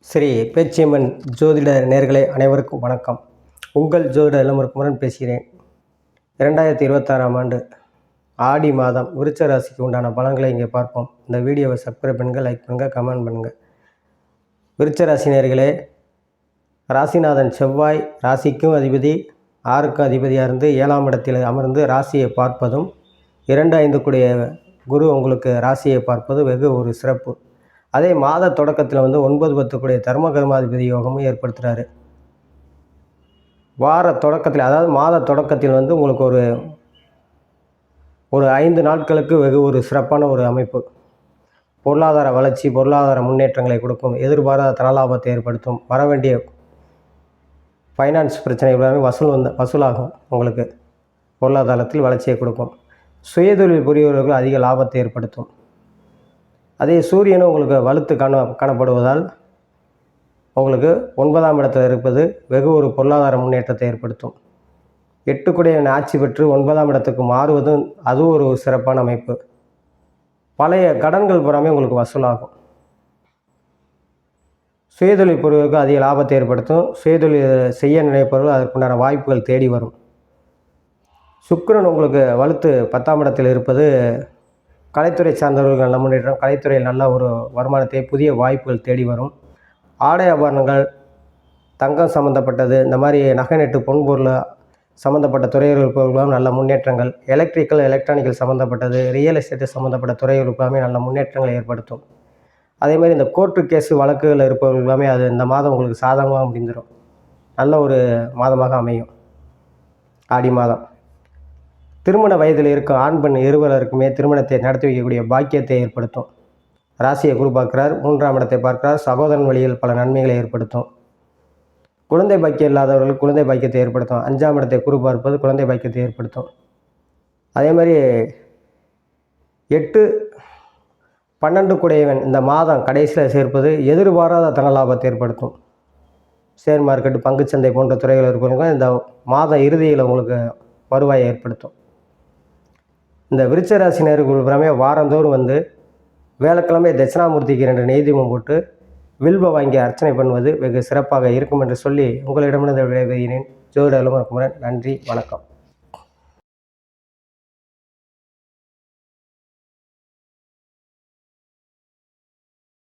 ஸ்ரீ பேச்சியம்மன் ஜோதிட நேயர்களே அனைவருக்கும் வணக்கம். உங்கள் ஜோதிட இளமுருக்குமரன் பேசுகிறேன். 2026ஆம் ஆண்டு ஆடி மாதம் விருச்ச ராசிக்கு உண்டான பலன்களை இங்கே பார்ப்போம். இந்த வீடியோவை சப்ஸ்கிரைப் பண்ணுங்கள், லைக் பண்ணுங்கள், கமெண்ட் பண்ணுங்கள். விருச்ச ராசி நேயர்களே, ராசிநாதன் செவ்வாய் ராசிக்கும் அதிபதி 6க்கும் அதிபதியாக இருந்து 7ஆம் இடத்தில் அமர்ந்து ராசியை பார்ப்பதும் 2-5 கூடிய குரு உங்களுக்கு ராசியை பார்ப்பது வெகு ஒரு சிறப்பு. அதே மாத தொடக்கத்தில் 9-10 கூடிய தர்ம கர்மாதிபதி யோகமும் ஏற்படுத்துகிறாரு. வார தொடக்கத்தில், அதாவது மாத தொடக்கத்தில் உங்களுக்கு ஒரு 5 நாட்களுக்கு வெகு ஒரு சிறப்பான ஒரு அமைப்பு. பொருளாதார வளர்ச்சி, பொருளாதார முன்னேற்றங்களை கொடுக்கும், எதிர்பாராத தனலாபத்தை ஏற்படுத்தும், வரவேண்டிய ஃபைனான்ஸ் பிரச்சனை எல்லாமே வசூலாகும். உங்களுக்கு பொருளாதாரத்தில் வளர்ச்சியை கொடுக்கும். சுயதொழில் புரியவர்கள் அதிக லாபத்தை ஏற்படுத்தும். அதே சூரியனும் உங்களுக்கு வலுத்து காணப்படுவதால் உங்களுக்கு 9ஆம் இடத்தில் இருப்பது வெகு ஒரு பொருளாதார முன்னேற்றத்தை ஏற்படுத்தும். 8 கூடிய ஆட்சி பெற்று 9ஆம் இடத்துக்கு மாறுவதும் அது ஒரு சிறப்பான அமைப்பு. பழைய கடன்கள் புறாமே உங்களுக்கு வசூலாகும். சுயதொழில் புரிவதற்கு அதிக லாபத்தை ஏற்படுத்தும். சுயதொழில் செய்ய நினைப்பவர்கள் அதற்குண்டான வாய்ப்புகள் தேடி வரும். சுக்கிரன் உங்களுக்கு வலுத்து 10ஆம் இடத்தில் இருப்பது கலைத்துறை சார்ந்தவர்கள் நல்ல முன்னேற்றம், கலைத்துறையில் நல்ல ஒரு வருமானத்தை, புதிய வாய்ப்புகள் தேடி வரும். ஆடை ஆபரணங்கள், தங்கம் சம்மந்தப்பட்டது, இந்த மாதிரி நகை நட்டு பொன்பொருள் சம்மந்தப்பட்ட துறைகள் இருப்பவர்களும் நல்ல முன்னேற்றங்கள், எலக்ட்ரானிக்கல் சம்மந்தப்பட்டது, ரியல் எஸ்டேட்டு சம்மந்தப்பட்ட துறைகள் இருப்பவமே நல்ல முன்னேற்றங்களை ஏற்படுத்தும். அதேமாதிரி இந்த கோர்ட்டு கேஸு வழக்குகள் இருப்பவர்களுமே அது இந்த மாதம் உங்களுக்கு சாதகமாக முடிந்துடும். நல்ல ஒரு மாதமாக அமையும் ஆடி மாதம். திருமண வயதில் இருக்கும் ஆண் பெண் இருவருக்குமே திருமணத்தை நடத்தி வைக்கக்கூடிய பாக்கியத்தை ஏற்படுத்தும். ராசியை குரு பார்க்கிறார், 3ஆம் இடத்தை பார்க்கிறார். சகோதரன் வழியில் பல நன்மைகளை ஏற்படுத்தும். குழந்தை பாக்கியம் இல்லாதவர்கள் குழந்தை பாக்கியத்தை ஏற்படுத்தும். 5ஆம் இடத்தை குரு பார்ப்பது குழந்தை பாக்கியத்தை ஏற்படுத்தும். அதே மாதிரி 8-12 கூடையவன் இந்த மாதம் கடைசியில் சேர்ப்பது எதிர்பாராத தனலாபத்தை ஏற்படுத்தும். ஷேர் மார்க்கெட்டு, பங்குச்சந்தை போன்ற துறைகள் இருப்பவங்க இந்த மாத இறுதியில் உங்களுக்கு வருவாயை ஏற்படுத்தும். இந்த விருச்ச ராசி நேயர்களுமே வாரந்தோறும் வியாழக்கிழமை தட்சிணாமூர்த்திக்கு 2 நெய்தீபம் போட்டு வில்வ வாங்கி அர்ச்சனை பண்ணுவது வெகு சிறப்பாக இருக்கும் என்று சொல்லி உங்களிடமிருந்து விடைபெறுகிறேன். ஜோதிட இளமுருக்குமரன். நன்றி, வணக்கம்.